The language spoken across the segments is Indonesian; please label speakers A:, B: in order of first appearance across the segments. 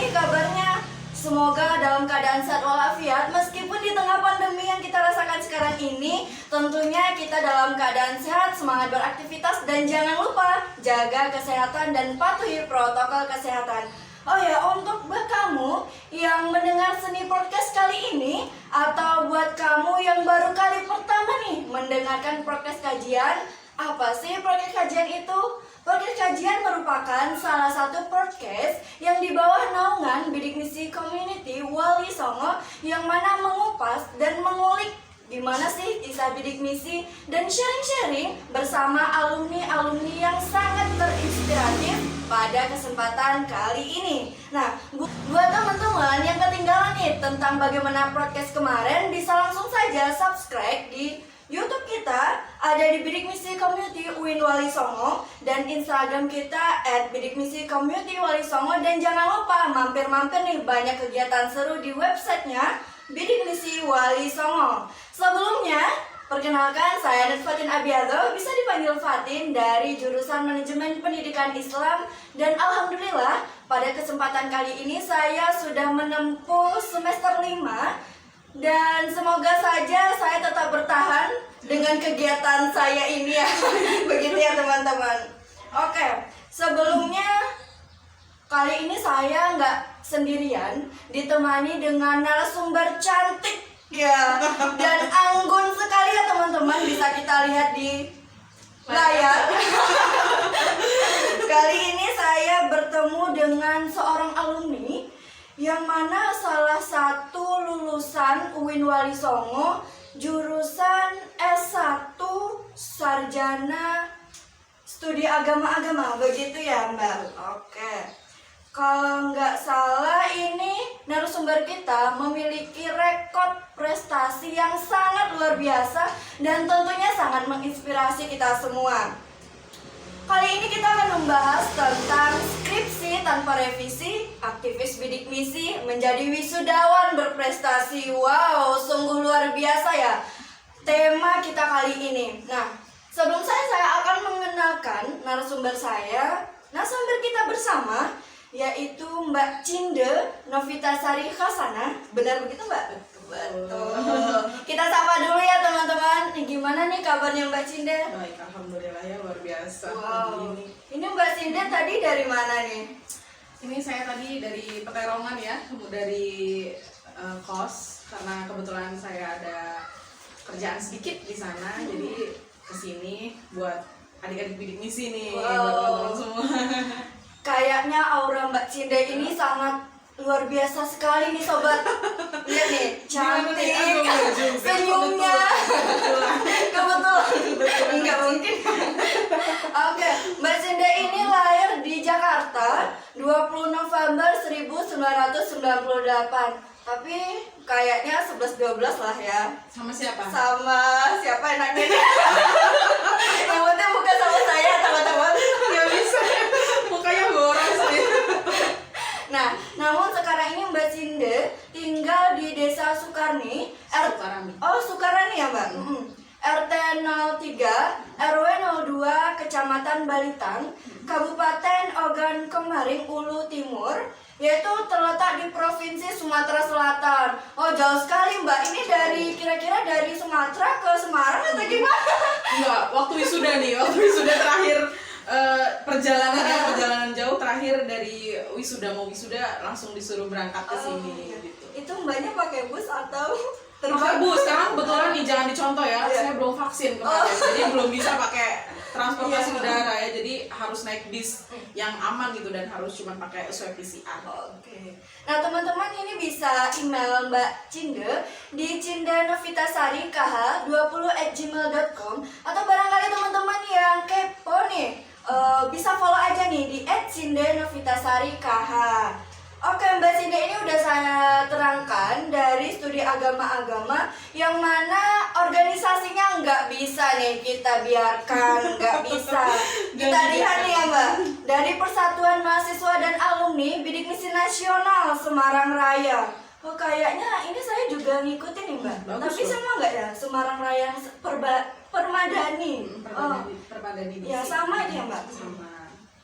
A: nih kabarnya? Semoga dalam keadaan sehat walafiat. Meskipun di tengah pandemi yang kita rasakan sekarang ini, tentunya kita dalam keadaan sehat, semangat beraktivitas, dan jangan lupa jaga kesehatan dan patuhi protokol kesehatan. Oh ya, untuk buat kamu yang mendengar Seni Podcast kali ini, atau buat kamu yang baru kali pertama nih mendengarkan podcast kajian, apa sih podcast kajian itu? Podcast kajian merupakan salah satu podcast yang di bawah naungan Bidik Misi Community Wali Songo, yang mana mengupas dan mengulik gimana sih kisah bidik misi dan sharing-sharing bersama alumni-alumni yang sangat terinspiratif pada kesempatan kali ini. Nah, buat teman-teman yang ketinggalan nih tentang bagaimana podcast kemarin, bisa langsung saja subscribe di YouTube kita, ada di Bidik Misi Community UIN Wali Songo, dan Instagram kita @bidikmisi_community_wali_songo. Dan jangan lupa mampir-mampir nih, banyak kegiatan seru di websitenya Bidik Misi Wali Songo. Sebelumnya, perkenalkan saya Nurfatin Abiado, bisa dipanggil Fatin, dari jurusan Manajemen Pendidikan Islam. Dan alhamdulillah pada kesempatan kali ini saya sudah menempuh semester 5. Dan semoga saja saya tetap bertahan dengan kegiatan saya ini ya. Begitu ya teman-teman. Oke, sebelumnya kali ini saya nggak sendirian, ditemani dengan narasumber cantik ya, dan anggun sekali ya teman-teman, bisa kita lihat di layar. Kali ini saya bertemu dengan seorang alumni yang mana salah satu lulusan UIN Wali Songo, jurusan S1 Sarjana Studi Agama-Agama, begitu ya Mbak? Oke. Kalau nggak salah ini narasumber kita memiliki rekod prestasi yang sangat luar biasa dan tentunya sangat menginspirasi kita semua. Kali ini kita akan membahas tentang skripsi tanpa revisi, aktivis bidik misi menjadi wisudawan berprestasi. Wow, sungguh luar biasa ya tema kita kali ini. Nah, sebelum saya akan mengenalkan narasumber kita bersama, yaitu Mbak Cinde Novitasari Khasana. Benar begitu Mbak? Betul. Kita sapa dulu ya teman-teman. Gimana nih kabarnya Mbak Cinde?
B: Baik, alhamdulillah ya, luar biasa.
A: Wow. Ini Mbak Cinde tadi dari mana nih?
B: Ini saya tadi dari Peterongan ya, dari kos, karena kebetulan saya ada kerjaan sedikit di sana, jadi kesini buat adik-adik bidik misi nih, buat teman-teman semua.
A: Kayaknya aura Mbak Cinde ini sangat luar biasa sekali nih sobat. Lihat nih, cantik, senyumnya. Kebetulan. Enggak mungkin. Oke, Mbak Cinde ini lahir di Jakarta 20 November 1998. Tapi kayaknya 11-12 lah ya.
B: Sama siapa?
A: Sama siapa enaknya? Yang penting bukan sama saya teman-teman.
B: Nggak bisa, mukanya boros sih.
A: Nah, namun sekarang ini Mbak Cinde tinggal di Desa Sukarni, Sukarani ya Mbak? RT 03, RW 02, Kecamatan Balitang, Kabupaten Ogan Kemaring, Ulu Timur, yaitu terletak di Provinsi Sumatera Selatan. Oh, jauh sekali Mbak. Ini kira-kira dari Sumatera ke Semarang atau gimana?
B: Enggak, waktu wisuda terakhir. Perjalanan jauh, terakhir dari wisuda, mau wisuda langsung disuruh berangkat ke sini gitu.
A: Itu Mbaknya pakai bus atau
B: Pakai bus, karena kebetulan nih, jangan dicontoh ya, saya belum vaksin kemarin, jadi belum bisa pakai transportasi udara ya, jadi harus naik bis yang aman gitu, dan harus cuma pakai swab PCR.
A: Oke. Nah teman-teman, ini bisa email Mbak Cinde di cindenovitasarik20@gmail.com, atau barangkali teman-teman yang kepo nih, bisa follow aja nih di @cindenovitasarik. Oke, Mbak Cinde ini udah saya terangkan dari studi agama-agama, yang mana organisasinya nggak bisa nih kita biarkan, nggak bisa. Kita lihat nih ya Mbak, dari Persatuan Mahasiswa dan Alumni Bidik Misi Nasional Semarang Raya. Oh, kayaknya ini saya juga ngikutin nih Mbak. Tapi sama nggak ya Semarang Raya Permadani?
B: Permadani.
A: Ya sama aja Mbak.
B: Sama.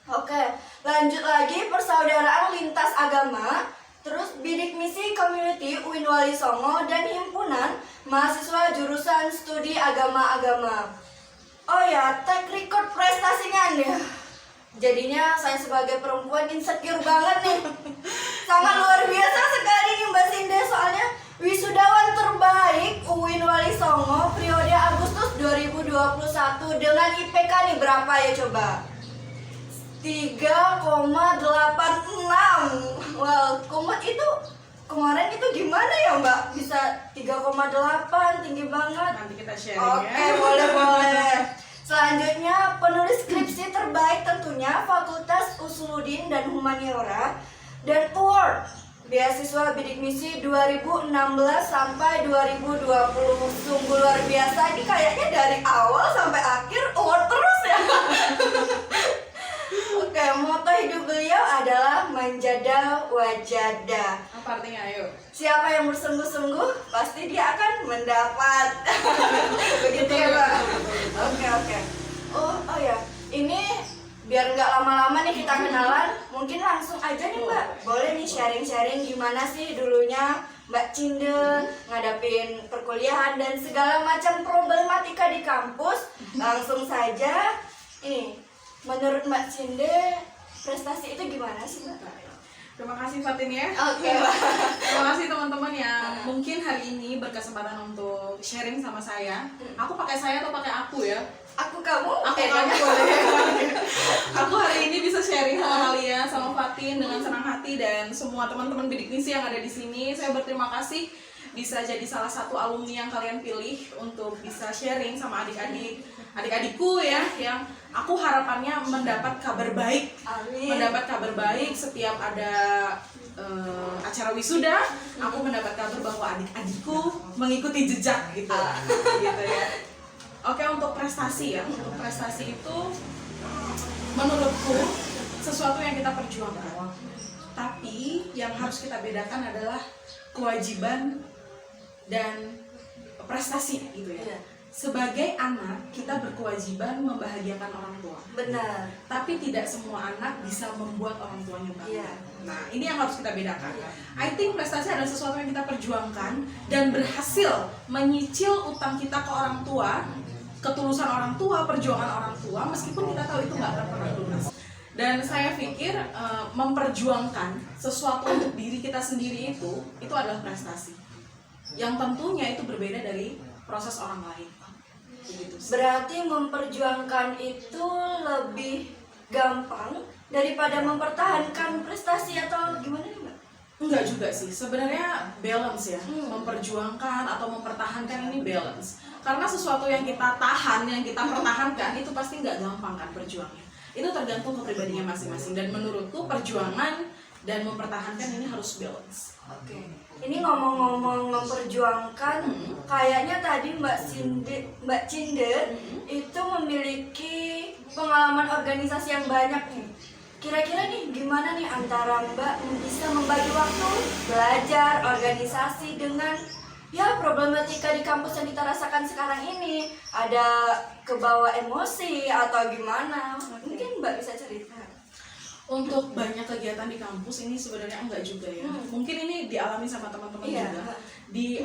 A: Oke, lanjut lagi, Persaudaraan Lintas Agama terus Bidik Misi Community UIN Wali Songo, dan Himpunan Mahasiswa Jurusan Studi Agama-Agama. Oh ya, track record prestasinya nih. Jadinya saya sebagai perempuan insecure banget nih. Sangat luar biasa sekali nih Mbak Sinde, soalnya wisudawan terbaik UIN Wali Songo periode Agustus 2021 dengan IPK nih berapa ya coba? 3,86. Wow, komat itu kemarin itu gimana ya Mbak? Bisa 3,8, tinggi banget.
B: Nanti kita sharing
A: Oke,
B: ya.
A: boleh. Selanjutnya, penulis skripsi terbaik tentunya Fakultas Usuluddin dan Humaniora, dan award beasiswa Bidik Misi 2016 sampai 2020. Sungguh luar biasa, ini kayaknya dari awal sampai akhir award terus ya. Oke, moto hidup beliau adalah menjada wajada.
B: Apa artinya? Ayo.
A: Siapa yang bersungguh-sungguh pasti dia akan mendapat. Begitu ya Mbak. Oke. Oh ya, ini biar nggak lama-lama nih kita kenalan, mungkin langsung aja nih Mbak. Boleh nih sharing-sharing gimana sih dulunya Mbak Cinde ngadapin perkuliahan dan segala macam problematika di kampus. Langsung saja, ini menurut Mbak Cinde prestasi itu gimana sih Mbak?
B: Terima kasih Fatin ya.
A: Oke.
B: Terima kasih teman-teman yang mungkin hari ini berkesempatan untuk sharing sama saya. Aku pakai saya atau pakai aku ya?
A: Aku kamu?
B: Aku kamu boleh. Aku hari ini bisa sharing sama kalian, sama Fatin dengan senang hati, dan semua teman-teman Bidik Misi yang ada di sini. Saya berterima kasih bisa jadi salah satu alumni yang kalian pilih untuk bisa sharing sama adik-adikku ya, yang aku harapannya mendapat kabar baik.
A: Amin.
B: Mendapat kabar baik setiap ada acara wisuda, aku mendapat kabar bahwa adik-adikku mengikuti jejak gitu. Gitu ya. Oke, untuk prestasi ya. Untuk prestasi itu menurutku sesuatu yang kita perjuangkan. Tapi yang harus kita bedakan adalah kewajiban dan prestasi gitu ya.
A: Iya.
B: Sebagai anak, kita berkewajiban membahagiakan orang tua.
A: Benar.
B: Tapi tidak semua anak bisa membuat orang tuanya bahagia.
A: Iya.
B: Nah, ini yang harus kita bedakan.
A: Iya.
B: I think prestasi adalah sesuatu yang kita perjuangkan dan berhasil menyicil utang kita ke orang tua, ketulusan orang tua, perjuangan orang tua, meskipun kita tahu itu nggak akan pernah lunas. Dan saya pikir memperjuangkan sesuatu untuk diri kita sendiri itu adalah prestasi. Yang tentunya itu berbeda dari proses orang lain. Begitu sih.
A: Berarti memperjuangkan itu lebih gampang daripada mempertahankan prestasi atau gimana nih Mbak?
B: Enggak juga sih, sebenarnya balance ya. Memperjuangkan atau mempertahankan ini balance. Karena sesuatu yang kita tahan, yang kita pertahankan itu pasti nggak gampang kan berjuangnya. Itu tergantung kepribadiannya masing-masing, dan menurutku perjuangan dan mempertahankan ini harus balance.
A: Oke. Ini ngomong-ngomong memperjuangkan, kayaknya tadi Mbak Cinde itu memiliki pengalaman organisasi yang banyak nih. Kira-kira nih gimana nih antara Mbak bisa membagi waktu belajar organisasi dengan ya problematika di kampus yang kita rasakan sekarang ini? Ada kebawa emosi atau gimana? Mungkin Mbak bisa cerita.
B: Untuk banyak kegiatan di kampus ini sebenarnya enggak juga ya. Mungkin ini dialami sama teman-teman
A: Iya.
B: juga. Di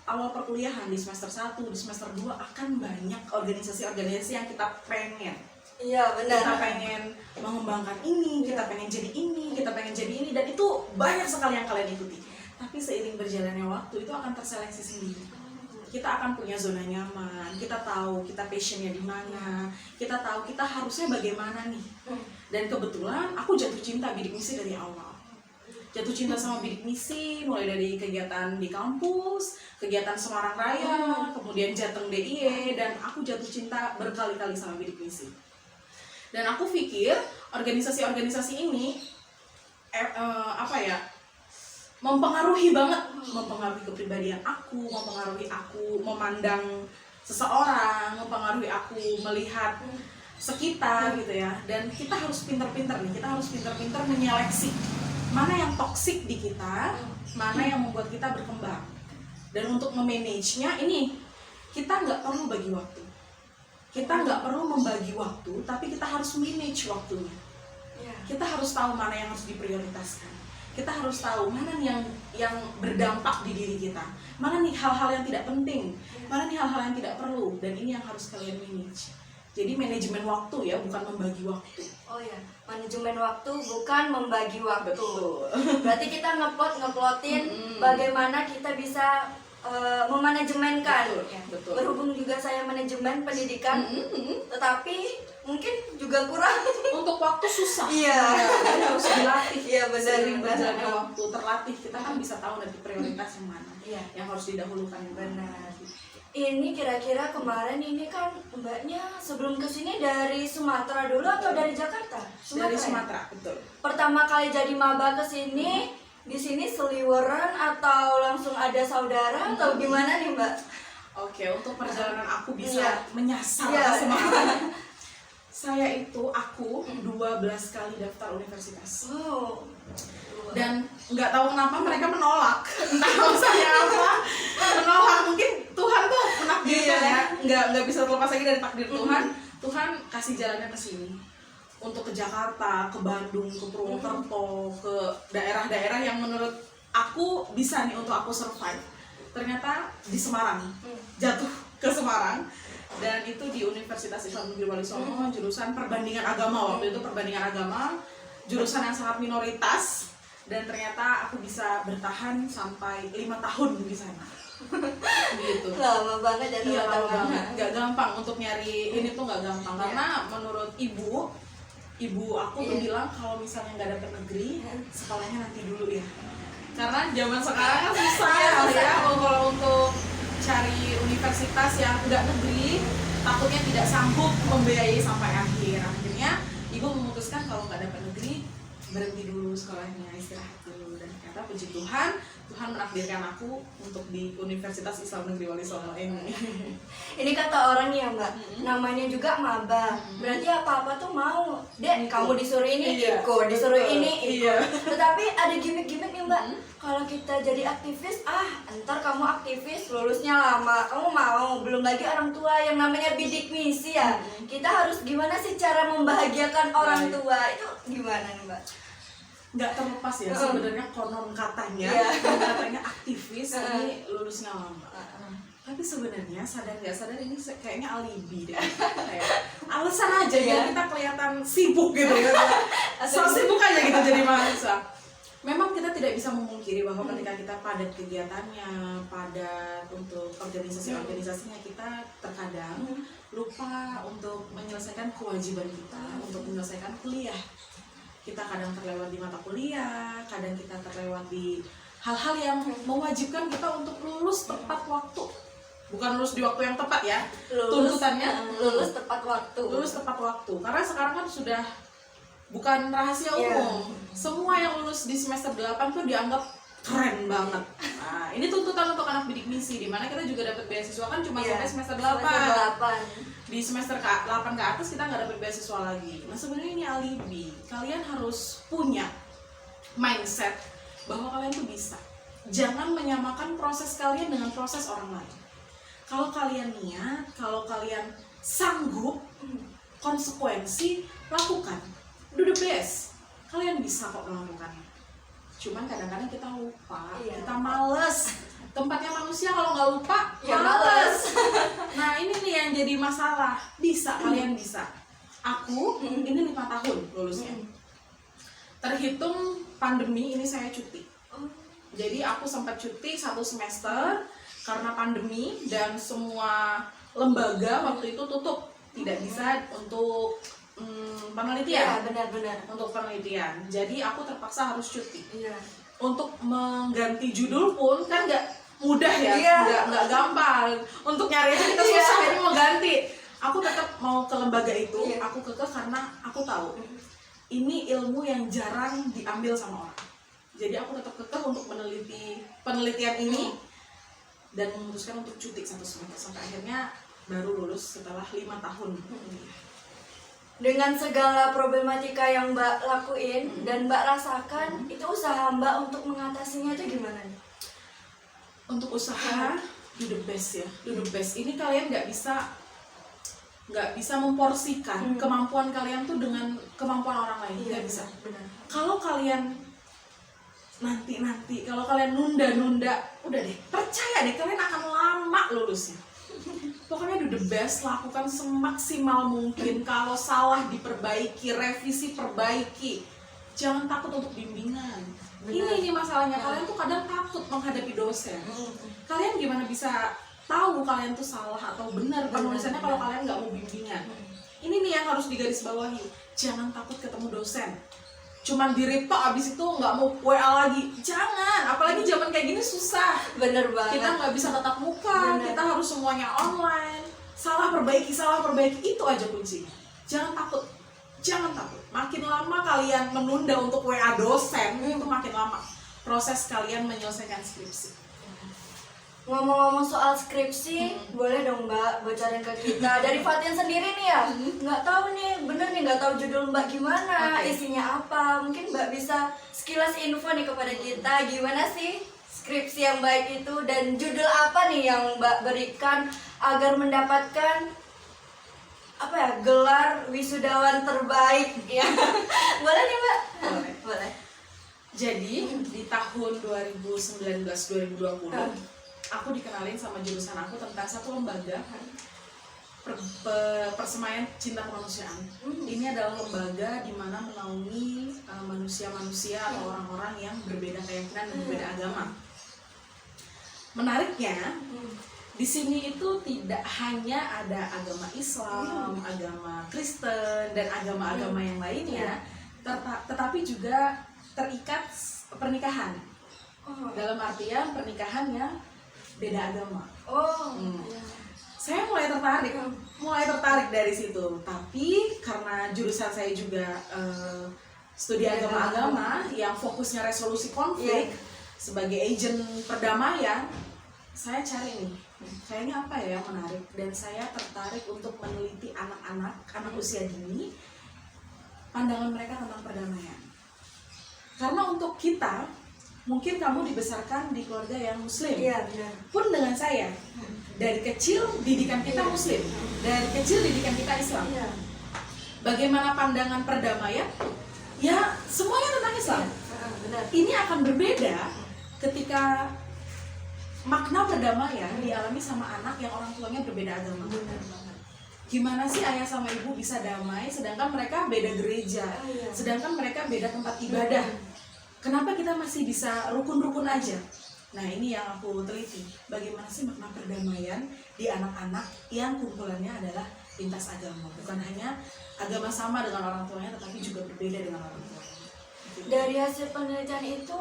B: awal perkuliahan, di semester 1, di semester 2 akan banyak organisasi-organisasi yang kita pengen.
A: Iya benar.
B: Kita pengen mengembangkan ini, kita pengen jadi ini, kita pengen jadi ini, dan itu banyak sekali yang kalian ikuti. Tapi seiring berjalannya waktu itu akan terseleksi sendiri. Kita akan punya zona nyaman, kita tahu kita passionnya di mana, kita tahu kita harusnya bagaimana nih. Dan kebetulan aku jatuh cinta Bidik Misi dari awal. Jatuh cinta sama Bidik Misi mulai dari kegiatan di kampus, kegiatan Semarang Raya, kemudian Jateng DIY, dan aku jatuh cinta berkali-kali sama Bidik Misi. Dan aku pikir organisasi-organisasi ini mempengaruhi banget, mempengaruhi kepribadian aku, mempengaruhi aku memandang seseorang, mempengaruhi aku melihat sekitar gitu ya. Dan kita harus pintar-pintar nih, kita harus pintar-pintar menyeleksi mana yang toksik di kita, mana yang membuat kita berkembang. Dan untuk memanage-nya ini kita nggak perlu bagi waktu, kita nggak perlu membagi waktu, tapi kita harus manage waktunya. Kita harus tahu mana yang harus diprioritaskan. kita harus tahu mana nih yang berdampak di diri kita, mana nih hal-hal yang tidak penting, mana nih hal-hal yang tidak perlu, dan ini yang harus kalian manage. Jadi manajemen waktu ya, bukan membagi waktu.
A: Oh ya, manajemen waktu bukan membagi waktu.
B: Betul.
A: Berarti kita ngeplotin bagaimana kita bisa memanajemenkan.
B: Betul,
A: Ya.
B: betul.
A: Berhubung juga saya manajemen pendidikan, tetapi mungkin juga kurang.
B: Untuk waktu susah.
A: Iya.
B: Jadi harus dilatih.
A: Iya, benar.
B: Seiring berjalannya waktu terlatih, kita kan bisa tahu nanti prioritas yang mana.
A: Iya.
B: Yang harus didahulukan yang mana.
A: Benar. Ini kira-kira kemarin ini kan mbaknya sebelum kesini dari Sumatera dulu atau dari Jakarta?
B: Dari
A: ya?
B: Sumatera, betul.
A: Pertama kali jadi maba kesini, di sini seliweran atau langsung ada saudara atau gimana nih mbak?
B: Oke, untuk perjalanan aku bisa
A: Iya.
B: menyasar
A: Iya.
B: ke Semarang. Aku 12 kali daftar universitas.
A: Oh.
B: Dan nggak tahu kenapa mereka menolak. Entah alasannya apa, menolak. Mungkin Tuhan tuh menakdirkan ya. Nggak bisa terlepas lagi dari takdir Tuhan. Tuhan kasih jalannya ke sini. Untuk ke Jakarta, ke Bandung, ke Purwokerto, ke daerah-daerah yang menurut aku bisa nih untuk aku survive. Ternyata di Semarang, jatuh ke Semarang. Dan itu di Universitas Islam Negeri Wali Songo, jurusan perbandingan agama. Waktu itu perbandingan agama, jurusan yang sangat minoritas. Dan ternyata aku bisa bertahan sampai 5 tahun di sana. Gitu.
A: Lama banget ya
B: Iya, lama
A: teman-teman.
B: banget. Nggak gampang untuk nyari ini tuh nggak gampang. Karena menurut ibu aku tuh bilang kalau misalnya nggak dapet negeri, sekolahnya nanti dulu ya. Karena zaman sekarang kan susah ya. Kalau untuk cari universitas yang nggak negeri, takutnya tidak sanggup membiayai sampai akhir. Akhirnya ibu memutuskan kalau nggak dapat negeri, berhenti dulu sekolahnya, istirahat dulu. Dan ternyata puji Tuhan, Tuhan menakdirkan aku untuk di Universitas Islam Negeri Wali Songo ini.
A: Ini kata orang ya mbak, namanya juga maba. Berarti apa-apa tuh mau. Dek, kamu disuruh ini
B: Iya,
A: ikut, disuruh
B: betul.
A: ini ikut.
B: Iya.
A: Tetapi ada gimmick-gimmick nih mbak. Kalau kita jadi aktivis, ntar kamu aktivis lulusnya lama. Kamu mau, belum lagi orang tua yang namanya bidik misi ya. Kita harus gimana sih cara membahagiakan orang tua? Itu gimana nih mbak?
B: Nggak terlepas ya sebenarnya konon katanya, aktivis ini lulusnya lama. Tapi sebenarnya sadar nggak sadar ini kayaknya alibi deh, kayak alasan aja ya kita kelihatan sibuk gitu ya, so sibuk aja gitu jadi mahasiswa. Memang kita tidak bisa memungkiri bahwa ketika kita padat kegiatannya, padat untuk organisasinya, kita terkadang lupa untuk menyelesaikan kewajiban kita, untuk menyelesaikan kuliah. Kita kadang terlewat di mata kuliah, kadang kita terlewat di hal-hal yang mewajibkan kita untuk lulus tepat waktu. Bukan lulus di waktu yang tepat ya, tuntutannya
A: lulus tepat waktu.
B: Lulus tepat waktu, karena sekarang kan sudah bukan rahasia umum. Semua yang lulus di semester 8 tuh dianggap keren banget. Nah, ini tuntutan untuk anak bidik misi, dimana kita juga dapat beasiswa kan cuma sampai semester 8. Di semester 8 ke atas kita nggak dapat beasiswa lagi. Nah sebenarnya ini alibi. Kalian harus punya mindset bahwa kalian tuh bisa. Jangan menyamakan proses kalian dengan proses orang lain. Kalau kalian niat, kalau kalian sanggup, konsekuensi lakukan. Do the best. Kalian bisa kok melakukannya. Cuman kadang-kadang kita lupa, kita males. Tempatnya manusia kalau nggak lupa,
A: ya males.
B: Nah ini nih yang jadi masalah. Bisa, kalian bisa. Aku ini 5 tahun lulusnya. Terhitung pandemi ini saya cuti. Jadi aku sempat cuti 1 semester karena pandemi dan semua lembaga waktu itu tutup, tidak bisa untuk penelitian.
A: Iya, benar-benar.
B: Untuk penelitian. Jadi aku terpaksa harus cuti.
A: Iya.
B: Untuk mengganti judul pun kan nggak mudah ya, nggak gampang. Untuk nyari aja kita susah, ini mau ganti. Aku tetap mau ke lembaga itu, aku kekeh karena aku tahu ini ilmu yang jarang diambil sama orang. Jadi aku tetap kekeh untuk meneliti penelitian ini dan memutuskan untuk cuti 1 semester sampai akhirnya baru lulus setelah 5 tahun.
A: Dengan segala problematika yang mbak lakuin dan mbak rasakan, itu usaha mbak untuk mengatasinya itu gimana nih?
B: Untuk usaha, do the best ya, do the best. Ini kalian nggak bisa memporsikan kemampuan kalian tuh dengan kemampuan orang lain, nggak bisa.
A: Benar.
B: Kalau kalian nanti kalau kalian nunda, udah deh, percaya deh kalian akan lama lulusnya. Pokoknya do the best, lakukan semaksimal mungkin. Kalau salah diperbaiki, revisi perbaiki. Jangan takut untuk bimbingan. Ini masalahnya, kalian tuh kadang takut menghadapi dosen. Kalian gimana bisa tahu kalian tuh salah atau benar penulisannya kalau kalian nggak mau bimbingan? Ini nih yang harus digarisbawahi. Jangan takut ketemu dosen. Cuman di-read tok, abis itu nggak mau WA lagi. Jangan, apalagi zaman kayak gini susah.
A: Bener banget.
B: Kita nggak bisa tatap muka, kita harus semuanya online. Salah perbaiki, itu aja kuncinya. Jangan takut. Makin lama kalian menunda untuk WA dosen, itu makin lama proses kalian menyelesaikan skripsi.
A: Ngomong-ngomong soal skripsi, boleh dong Mbak bocorin ke kita. Dari Fatin sendiri nih ya, nggak tahu nih, bener nih nggak tahu judul Mbak gimana, isinya apa. Mungkin Mbak bisa sekilas info nih kepada kita, gimana sih skripsi yang baik itu, dan judul apa nih yang Mbak berikan agar mendapatkan apa ya, gelar wisudawan terbaik ya. Boleh nih Mbak? Boleh.
B: Jadi di tahun 2019-2020 aku dikenalin sama jurusan aku tentang satu lembaga persemaian cinta kemanusiaan. Ini adalah lembaga di mana menaungi manusia-manusia atau orang-orang yang berbeda keyakinan dan berbeda agama. Menariknya, di sini itu tidak hanya ada agama Islam, agama Kristen, dan agama-agama yang lainnya, tetapi juga terikat pernikahan. Dalam artian pernikahan yang beda agama. Saya mulai tertarik dari situ. Tapi karena jurusan saya juga studi agama-agama yang fokusnya resolusi konflik sebagai agent perdamaian, saya cari nih, kayaknya apa ya yang menarik, dan saya tertarik untuk meneliti anak usia dini, pandangan mereka tentang perdamaian. Karena untuk kita, mungkin kamu dibesarkan di keluarga yang muslim.
A: Iya, benar.
B: Pun dengan saya, dari kecil didikan kita muslim, dari kecil didikan kita Islam.
A: Iya.
B: Bagaimana pandangan perdamaian? Ya, semuanya tentang Islam.
A: Benar.
B: Ini akan berbeda ketika makna perdamaian dialami sama anak yang orang tuanya berbeda agama. Gimana sih ayah sama ibu bisa damai sedangkan mereka beda gereja, sedangkan mereka beda tempat ibadah? Kenapa kita masih bisa rukun-rukun aja? Nah, ini yang aku teliti. Bagaimana sih makna perdamaian di anak-anak yang kumpulannya adalah lintas agama. Bukan hanya agama sama dengan orang tuanya, tetapi juga berbeda dengan orang tuanya.
A: Dari hasil penelitian itu,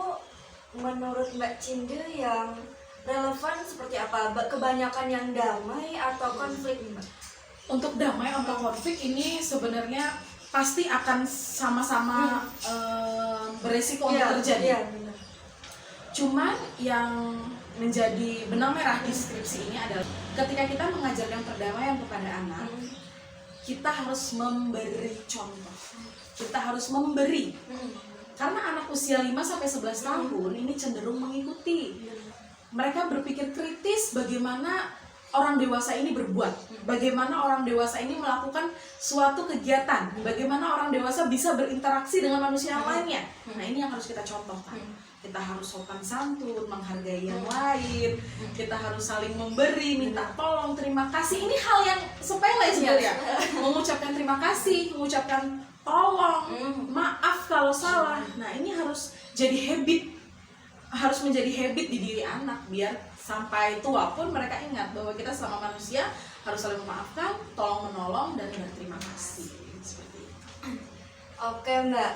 A: menurut Mbak Cinde yang relevan seperti apa? Kebanyakan yang damai atau konflik, Mbak?
B: Untuk damai atau konflik ini sebenarnya pasti akan sama-sama beresiko untuk terjadi.
A: Iya, benar.
B: Cuman yang menjadi benang merah di skripsi ini adalah ketika kita mengajarkan perdamaian kepada anak, kita harus memberi contoh. Kita harus memberi. Karena anak usia 5-11 tahun ini cenderung mengikuti. Mereka berpikir kritis bagaimana orang dewasa ini berbuat, bagaimana orang dewasa ini melakukan suatu kegiatan, bagaimana orang dewasa bisa berinteraksi dengan manusia yang lainnya. Nah, ini yang harus kita contohkan. Kita harus sopan santun, menghargai yang lain, kita harus saling memberi, minta tolong, terima kasih. Ini hal yang sepele sebenarnya. Mengucapkan terima kasih, mengucapkan tolong, maaf kalau salah. Nah, ini harus jadi habit, harus menjadi habit di diri anak biar sampai tua pun mereka ingat bahwa kita selama manusia harus saling memaafkan, tolong menolong, dan berterima kasih. Seperti itu.
A: Oke Mbak,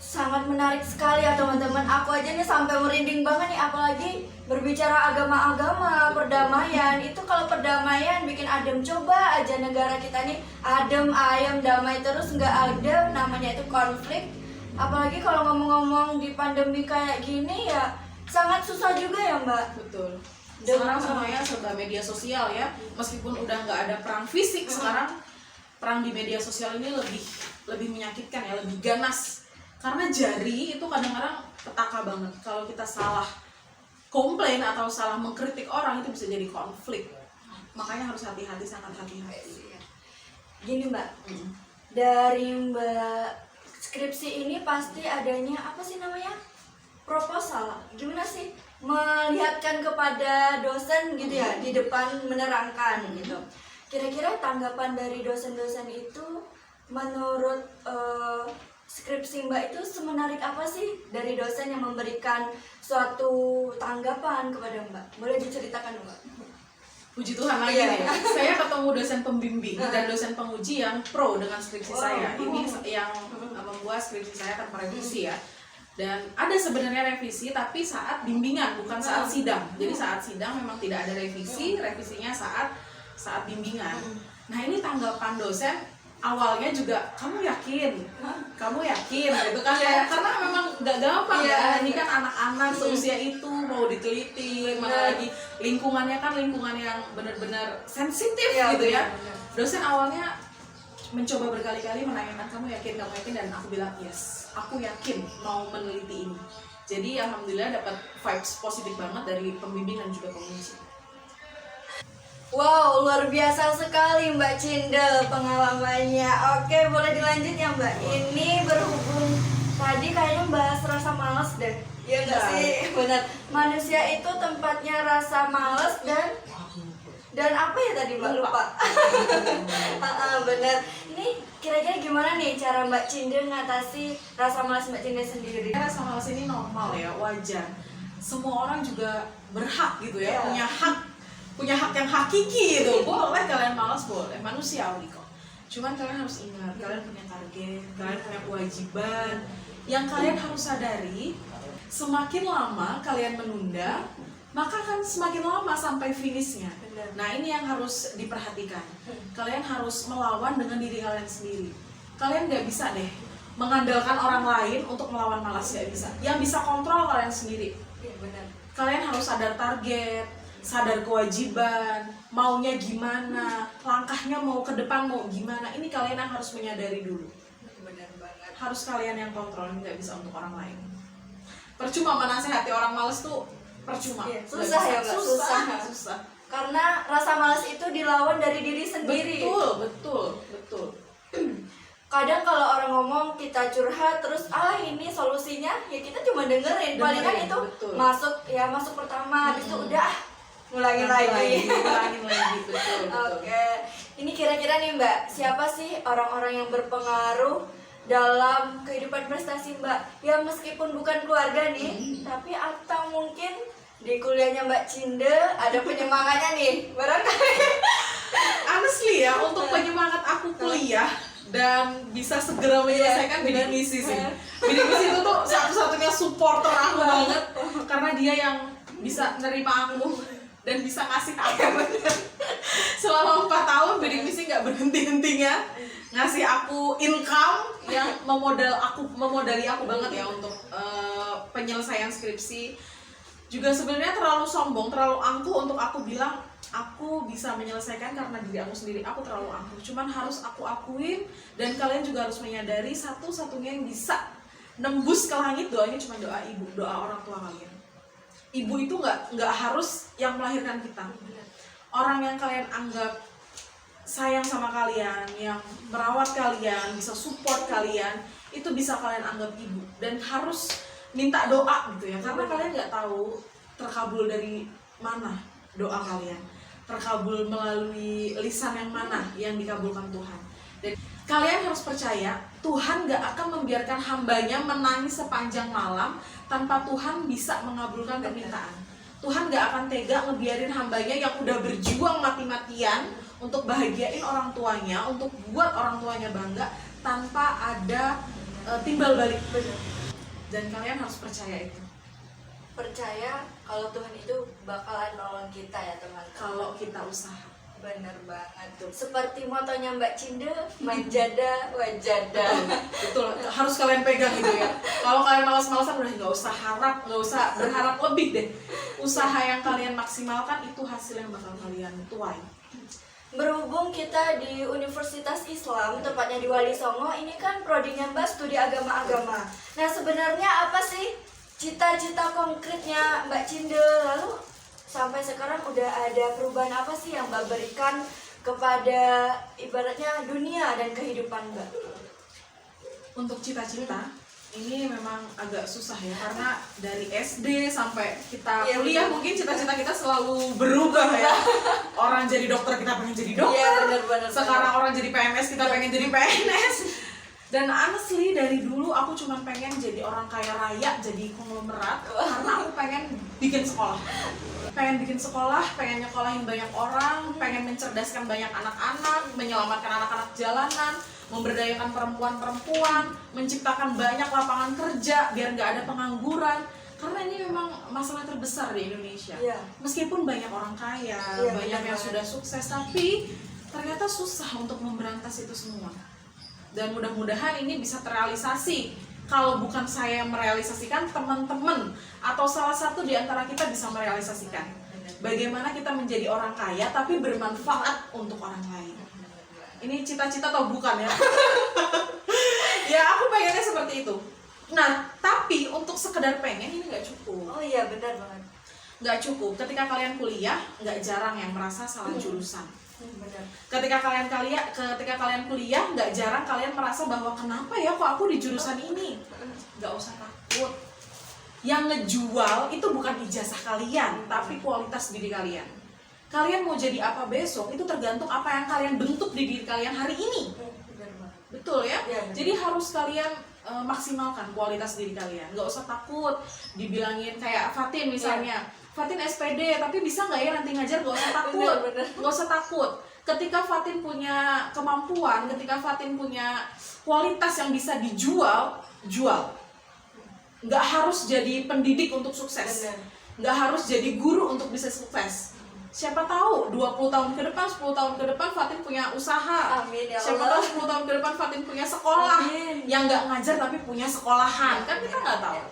A: sangat menarik sekali ya teman-teman. Aku aja nih sampai merinding banget nih, apalagi berbicara agama-agama, perdamaian. Itu kalau perdamaian bikin adem, coba aja negara kita nih adem, ayem, damai terus, nggak adem, namanya itu konflik. Apalagi kalau ngomong-ngomong di pandemi kayak gini ya sangat susah juga ya Mbak.
B: Betul. Sekarang semuanya serba media sosial ya. Meskipun udah nggak ada perang fisik, sekarang perang di media sosial ini lebih menyakitkan ya, lebih ganas. Karena jari itu kadang-kadang petaka banget. Kalau kita salah komplain atau salah mengkritik orang itu bisa jadi konflik. Makanya harus hati-hati, sangat hati-hati.
A: Gini Mbak, dari Mbak skripsi ini pasti adanya apa sih namanya? proposal, gimana sih melihatkan kepada dosen gitu ya di depan menerangkan gitu. Kira-kira tanggapan dari dosen-dosen itu menurut skripsi Mbak itu semenarik apa sih dari dosen yang memberikan suatu tanggapan kepada Mbak? Boleh diceritakan Mbak?
B: Puji Tuhan lagi nih ya. Saya ketemu dosen pembimbing dan dosen penguji yang pro dengan skripsi saya. Ini yang membuat skripsi saya tanpa revisi ya. Dan ada sebenarnya revisi tapi saat bimbingan bukan saat sidang. Jadi saat sidang memang tidak ada revisi, revisinya saat bimbingan. Nah, ini tanggapan dosen awalnya juga kamu yakin gitu kan ya, karena memang nggak gampang ya, ini kan anak-anak seusia itu mau diteliti, mana lagi lingkungannya kan lingkungan yang benar-benar sensitif gitu ya. Dosen awalnya mencoba berkali-kali menanyakan kamu yakin, dan aku bilang yes, aku yakin mau meneliti ini. Jadi alhamdulillah dapat vibes positif banget dari pembimbing dan juga penguji.
A: Wow, luar biasa sekali Mbak Cinde pengalamannya. Oke, boleh dilanjut ya Mbak. Ini berhubung tadi kayaknya bahas rasa malas deh. Iya nggak sih? Benar. Manusia itu tempatnya rasa malas dan apa ya tadi Mbak lupa. Benar. Ini kira-kira gimana nih cara Mbak Cinde ngatasi rasa malas Mbak Cinde sendiri?
B: Rasa malas ini normal ya, wajar. Semua orang juga berhak gitu ya, punya hak yang hakiki gitu. Boleh kalian malas, boleh, manusiawi kok. Cuman kalian harus ingat, kalian punya target, kalian punya kewajiban. Yang kalian harus sadari, semakin lama kalian menunda, maka akan semakin lama sampai finishnya. Nah, ini yang harus diperhatikan. Kalian harus melawan dengan diri kalian sendiri. Kalian gak bisa deh mengandalkan orang lain untuk melawan malas, gak bisa. Yang bisa kontrol kalian sendiri. Kalian harus sadar target, sadar kewajiban, maunya gimana, langkahnya mau ke depan mau gimana. Ini kalian yang harus menyadari dulu.
A: Benar banget.
B: Harus kalian yang kontrol, nggak bisa untuk orang lain. Percuma menasehati orang malas tuh percuma.
A: Susah ya Mbak, susah. Karena rasa malas itu dilawan dari diri sendiri.
B: Betul.
A: Kadang kalau orang ngomong kita curhat terus ini solusinya ya kita cuma dengerin. Palingan itu
B: betul.
A: masuk pertama, habis itu udah ngulangin lagi.
B: Betul.
A: Oke. Ini kira-kira nih Mbak, siapa sih orang-orang yang berpengaruh dalam kehidupan prestasi Mbak? Ya meskipun bukan keluarga nih, tapi atau mungkin di kuliahnya Mbak Cinde ada penyemangatnya nih, barangkali.
B: Honestly ya, untuk penyemangat aku kuliah dan bisa segera menyelesaikan bidik misi sih. Bidik misi itu tuh satu-satunya supporter aku banget, karena dia yang bisa nerima aku dan bisa ngasih aku. Selama 4 tahun bidik misi nggak berhenti-hentinya ngasih aku income yang memodali aku banget ya untuk penyelesaian skripsi. Juga sebenarnya terlalu sombong, terlalu angkuh untuk aku bilang aku bisa menyelesaikan karena diri aku sendiri. Aku terlalu angkuh, cuman harus aku akuin. Dan kalian juga harus menyadari satu-satunya yang bisa nembus ke langit doanya cuma doa ibu, doa orang tua kalian. Ibu itu nggak harus yang melahirkan kita. Orang yang kalian anggap sayang sama kalian, yang merawat kalian, bisa support kalian, itu bisa kalian anggap ibu. Dan harus minta doa gitu ya, karena kalian nggak tahu terkabul dari mana doa kalian, terkabul melalui lisan yang mana yang dikabulkan Tuhan. Dan kalian harus percaya Tuhan nggak akan membiarkan hambanya menangis sepanjang malam tanpa Tuhan bisa mengabulkan permintaan. Tuhan gak akan tega ngebiarin hambanya yang udah berjuang mati-matian untuk bahagiain orang tuanya, untuk buat orang tuanya bangga tanpa ada timbal balik. Dan kalian harus percaya itu.
A: Percaya kalau Tuhan itu bakalan nolong kita ya teman-teman.
B: Kalau kita usaha.
A: Bener banget tuh. Seperti motonya Mbak Cinde, manjada wajada.
B: Betul, harus kalian pegang gitu ya. Kalau kalian malas-malasan udah nggak usah berharap lebih deh. Usaha yang kalian maksimalkan itu hasil yang bakal kalian tuai.
A: Berhubung kita di Universitas Islam, tepatnya di Wali Songo, ini kan prodinya Mbak studi agama-agama. Nah sebenarnya apa sih cita-cita konkretnya Mbak Cinde? Lalu sampai sekarang udah ada perubahan apa sih yang Mbak berikan kepada ibaratnya dunia dan kehidupan Mbak?
B: Untuk cita-cita, ini memang agak susah ya, karena dari SD sampai kita
A: Iya,
B: kuliah
A: betul.
B: mungkin cita-cita kita selalu berubah ya. Orang jadi dokter kita pengen jadi dokter.
A: Iya, benar-benar.
B: Sekarang orang jadi PNS kita pengen jadi PNS. Dan honestly dari dulu aku cuma pengen jadi orang kaya raya, jadi konglomerat, karena aku pengen bikin sekolah. Pengen bikin sekolah, pengen nyekolahin banyak orang, pengen mencerdaskan banyak anak-anak, menyelamatkan anak-anak jalanan, memberdayakan perempuan-perempuan, menciptakan banyak lapangan kerja biar nggak ada pengangguran. Karena ini memang masalah terbesar di Indonesia.
A: Iya.
B: Meskipun banyak orang kaya,
A: Iya,
B: banyak yang
A: benar.
B: sudah sukses, tapi ternyata susah untuk memberantas itu semua. Dan mudah-mudahan ini bisa terrealisasi. Kalau bukan saya yang merealisasikan, teman-teman atau salah satu di antara kita bisa merealisasikan. Bagaimana kita menjadi orang kaya tapi bermanfaat untuk orang lain. Ini cita-cita atau bukan ya? Ya aku pengennya seperti itu. Nah, tapi untuk sekedar pengen ini nggak cukup.
A: Oh iya, benar banget.
B: Nggak cukup. Ketika kalian kuliah, nggak jarang yang merasa salah jurusan.
A: Benar.
B: Ketika kalian kuliah, nggak jarang kalian merasa bahwa kenapa ya kok aku di jurusan ini. Nggak usah takut. Yang ngejual itu bukan ijazah kalian, tapi kualitas diri kalian. Kalian mau jadi apa besok itu tergantung apa yang kalian bentuk di diri kalian hari ini.
A: Benar banget.
B: Betul ya?
A: Iya, benar.
B: Jadi harus kalian maksimalkan kualitas diri kalian. Nggak usah takut dibilangin kayak Fatin misalnya. Fatin SPD, tapi bisa nggak ya nanti ngajar? Nggak usah takut.
A: Benar.
B: Nggak usah takut. Ketika Fatin punya kemampuan, ketika Fatin punya kualitas yang bisa dijual, jual. Nggak harus jadi pendidik untuk sukses.
A: Benar.
B: Nggak harus jadi guru untuk bisa sukses. Siapa tahu 20 tahun ke depan, 10 tahun ke depan Fatin punya usaha.
A: Amin ya
B: Siapa
A: Allah.
B: tahu 10 tahun ke depan Fatin punya sekolah.
A: Amin.
B: Yang nggak ngajar tapi punya sekolahan. Kan kita nggak tahu.
A: Ya.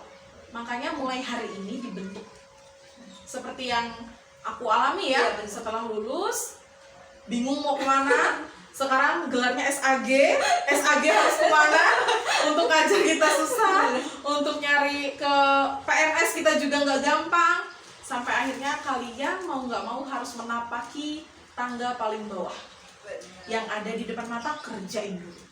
B: Makanya mulai hari ini dibentuk. Seperti yang aku alami ya,
A: Iya, benar.
B: setelah lulus bingung mau kemana. Sekarang gelarnya SAG harus kemana? Untuk ngajar kita susah, untuk nyari ke PNS kita juga nggak gampang. Sampai akhirnya kalian mau nggak mau harus menapaki tangga paling bawah. Yang ada di depan mata kerjain dulu.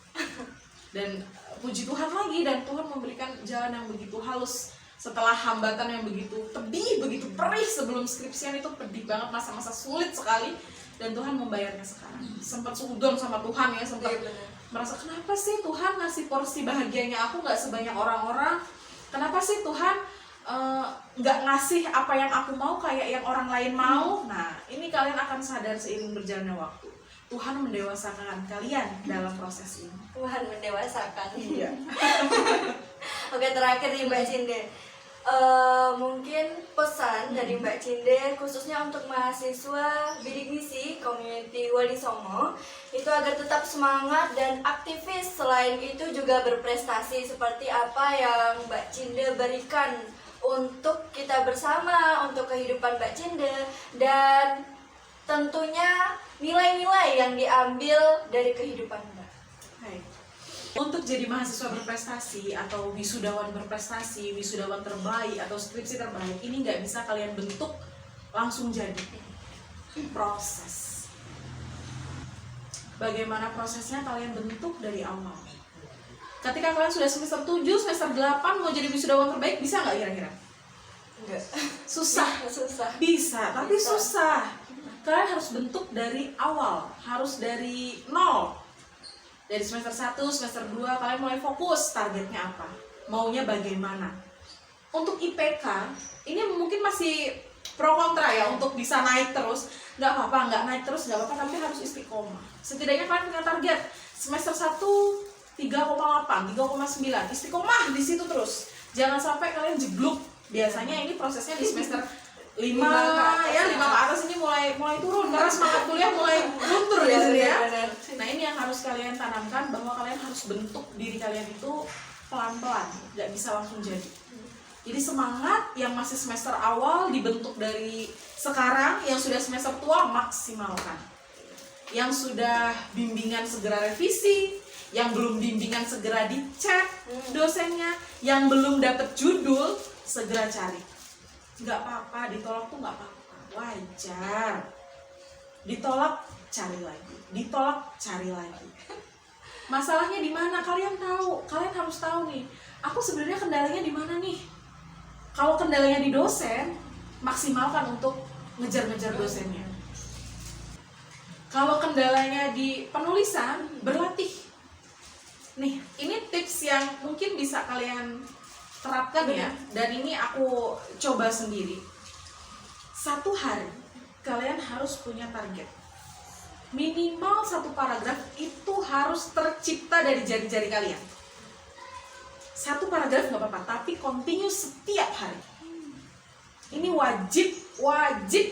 B: Dan puji Tuhan lagi, dan Tuhan memberikan jalan yang begitu halus. Setelah hambatan yang begitu pedih, begitu perih sebelum skripsian, itu pedih banget, masa-masa sulit sekali. Dan Tuhan membayarnya sekarang. Sempat sudon sama Tuhan ya, sempat
A: Iya, benar.
B: merasa kenapa sih Tuhan ngasih porsi bahagianya aku nggak sebanyak orang-orang? Kenapa sih Tuhan nggak ngasih apa yang aku mau kayak yang orang lain mau? Nah, ini kalian akan sadar seiring berjalannya waktu. Tuhan mendewasakan kalian dalam proses ini.
A: Tuhan mendewasakan.
B: Iya.
A: Oke, terakhir nih Mbak Cinde. Mungkin pesan dari Mbak Cinde khususnya untuk mahasiswa bidik misi Community Wali Songo itu agar tetap semangat dan aktivis, selain itu juga berprestasi seperti apa yang Mbak Cinde berikan untuk kita bersama, untuk kehidupan Mbak Cinde, dan tentunya nilai-nilai yang diambil dari kehidupan Mbak.
B: Hai. Untuk jadi mahasiswa berprestasi atau wisudawan berprestasi, wisudawan terbaik atau skripsi terbaik, ini nggak bisa kalian bentuk langsung jadi. Proses. Bagaimana prosesnya kalian bentuk dari awal. Ketika kalian sudah semester 7, semester 8 mau jadi wisudawan terbaik, bisa nggak kira-kira?
A: Enggak.
B: Susah.
A: Susah.
B: Bisa, tapi
A: Bisa.
B: susah. Kalian harus bentuk dari awal, harus dari nol. Dari semester 1, semester 2 kalian mulai fokus targetnya apa, maunya bagaimana. Untuk IPK ini mungkin masih pro kontra ya, untuk bisa naik terus. Nggak apa-apa, nggak naik terus nggak apa-apa, tapi harus istiqomah. Setidaknya kalian punya target semester 1 3,8, 3,9, istiqomah di situ terus. Jangan sampai kalian jeblok. Biasanya ini prosesnya di semester 5 ya, 5 ke atas ini mulai turun karena semangat kuliah mulai luntur ya sini ya. Nah, ini yang harus kalian tanamkan, bahwa kalian harus bentuk diri kalian itu pelan-pelan, nggak bisa langsung jadi. Jadi semangat yang masih semester awal dibentuk dari sekarang, yang sudah semester tua maksimalkan. Yang sudah bimbingan segera revisi, yang belum bimbingan segera dicek dosennya, yang belum dapat judul segera cari. Nggak apa-apa, ditolak tuh nggak apa-apa, wajar. Ditolak, cari lagi. Ditolak, cari lagi. Masalahnya di mana? Kalian tahu, kalian harus tahu nih, aku sebenarnya kendalanya di mana nih? Kalau kendalanya di dosen, maksimalkan untuk ngejar-ngejar dosennya. Kalau kendalanya di penulisan, berlatih. Nih, ini tips yang mungkin bisa kalian terapkan ya, dan ini aku coba sendiri. 1 hari kalian harus punya target. Minimal 1 paragraf itu harus tercipta dari jari-jari kalian. 1 paragraf nggak apa-apa, tapi continue setiap hari. Ini wajib,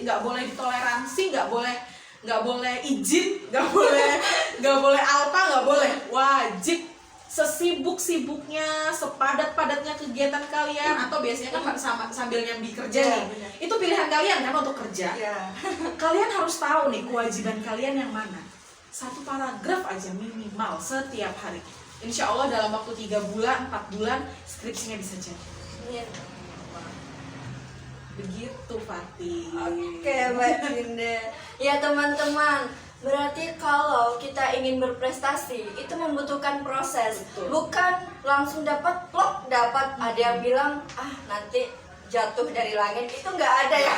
B: nggak boleh ditoleransi, nggak boleh izin, nggak boleh alpa, nggak boleh, wajib. Sesibuk-sibuknya, sepadat-padatnya kegiatan kalian, atau biasanya kan sambil nyambi kerja nih, itu pilihan kalian kan untuk kerja. Kalian harus tahu nih kewajiban kalian yang mana. 1 paragraf aja minimal setiap hari. Insya Allah dalam waktu 3 bulan, 4 bulan skripsinya bisa jadi.
A: Iya.
B: Begitu Fatih.
A: Oke, Mbak Cinda. Ya teman-teman, berarti kalau kita ingin berprestasi itu membutuhkan proses.
B: Betul.
A: Bukan langsung dapat plok dapat. Ada yang bilang nanti jatuh dari langit, itu nggak ada ya.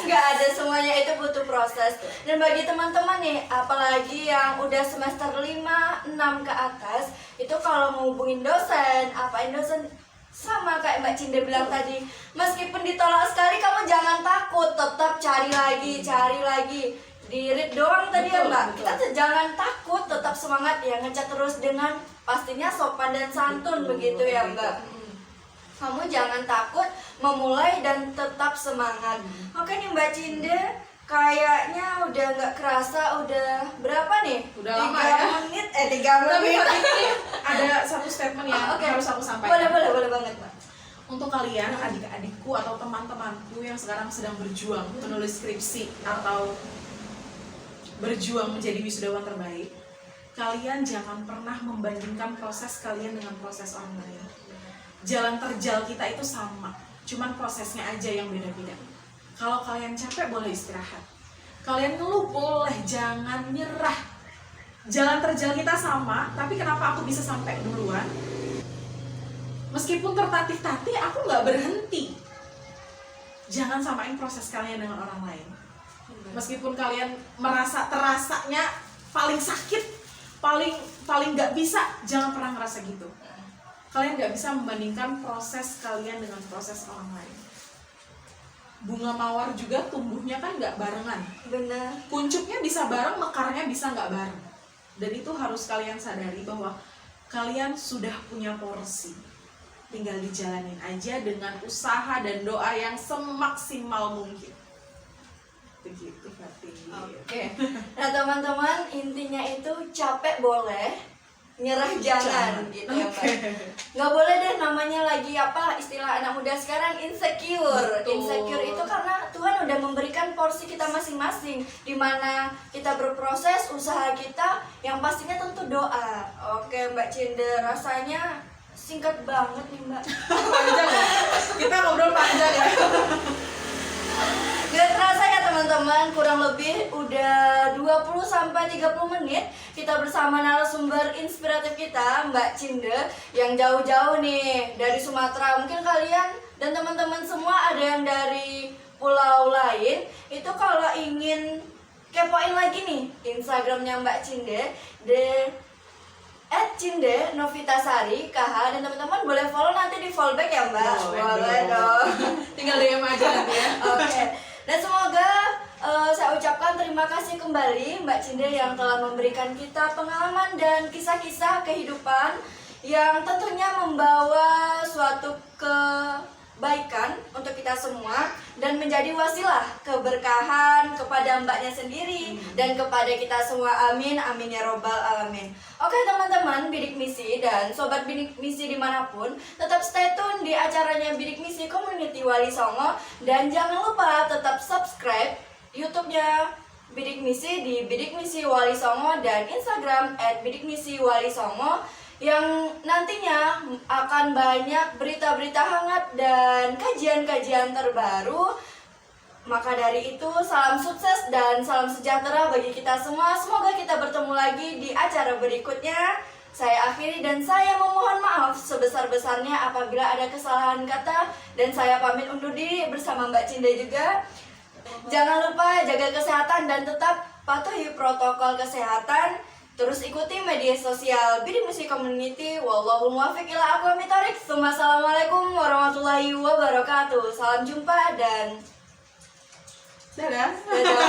A: Nggak ada, semuanya itu butuh proses. Dan bagi teman-teman nih, apalagi yang udah semester 5, 6 ke atas, itu kalau mau hubungin dosen, apain dosen, sama kayak Mbak Cinda bilang tadi, meskipun ditolak sekali kamu jangan takut, tetap cari lagi. Di read doang tadi ya Mbak, kita jangan takut, tetap semangat ya, ngecat terus dengan pastinya sopan dan santun begitu ya Mbak. Kamu jangan takut memulai dan tetap semangat. Oke nih Mbak Cinda, kayaknya udah nggak kerasa, udah berapa nih?
B: Udah lama ya?
A: 3 menit, 3
B: Tapi
A: menit.
B: ini ada satu statement yang harus aku sampaikan.
A: Boleh banget Mbak.
B: Untuk kalian, adik-adikku atau teman-temanku yang sekarang sedang berjuang menulis skripsi atau berjuang menjadi wisudawan terbaik, kalian jangan pernah membandingkan proses kalian dengan proses orang lain. Jalan terjal kita itu sama, cuman prosesnya aja yang beda-beda. Kalau kalian capek boleh istirahat, kalian ngeluh boleh, jangan nyerah. Jalan terjal kita sama, tapi kenapa aku bisa sampai duluan? Meskipun tertatih-tatih, aku nggak berhenti. Jangan samain proses kalian dengan orang lain. Meskipun kalian terasanya paling sakit, paling nggak bisa, jangan pernah ngerasa gitu. Kalian nggak bisa membandingkan proses kalian dengan proses orang lain. Bunga mawar juga tumbuhnya kan nggak barengan.
A: Benar.
B: Kuncupnya bisa bareng, mekarnya bisa nggak bareng. Dan itu harus kalian sadari bahwa kalian sudah punya porsi. Tinggal dijalanin aja dengan usaha dan doa yang semaksimal mungkin. Begitu Fatih.
A: Oke. Nah teman-teman, intinya itu capek boleh, nyerah jangan gitu ya Mbak. Nggak boleh deh namanya lagi apa istilah anak muda sekarang insecure.
B: Betul.
A: Insecure itu karena Tuhan udah memberikan porsi kita masing-masing, dimana kita berproses, usaha kita yang pastinya tentu doa. Oke Mbak Cinda, rasanya singkat banget nih Mbak.
B: Panjang ya. Kita ngobrol panjang ya.
A: Gak terasa ya teman-teman, kurang lebih udah 20-30 menit kita bersama narasumber inspiratif kita Mbak Cinda yang jauh-jauh nih dari Sumatera. Mungkin kalian dan teman-teman semua ada yang dari pulau lain. Itu kalau ingin kepoin lagi nih Instagramnya Mbak Cinda, @Cinde_Novitasari KH, dan teman-teman boleh follow, nanti di follow back ya Mbak. Boleh dong.
B: Tinggal DM aja nanti ya.
A: Oke. Dan semoga saya ucapkan terima kasih kembali Mbak Cinda yang telah memberikan kita pengalaman dan kisah-kisah kehidupan yang tentunya membawa suatu kebaikan untuk kita semua dan menjadi wasilah keberkahan kepada mbaknya sendiri dan kepada kita semua. Amin, amin ya robbal alamin. Oke teman-teman Bidik Misi dan sobat Bidik Misi dimanapun, tetap stay tune di acaranya Bidik Misi Community Wali Songo, dan jangan lupa tetap subscribe YouTube-nya Bidik Misi di Bidik Misi Wali Songo dan Instagram @bidikmisiwalisongo, yang nantinya akan banyak berita-berita hangat dan kajian-kajian terbaru. Maka dari itu, salam sukses dan salam sejahtera bagi kita semua. Semoga kita bertemu lagi di acara berikutnya. saya akhiri dan saya memohon maaf sebesar-besarnya apabila ada kesalahan kata, dan saya pamit undur diri bersama Mbak Cinda juga. Jangan lupa jaga kesehatan dan tetap patuhi protokol kesehatan. Terus ikuti media sosial Bidik Musik Community. Wallahul muwaffiq ila aqwamit thoriq. Assalamualaikum warahmatullahi wabarakatuh. Salam jumpa dan
B: dadah.
A: dadah.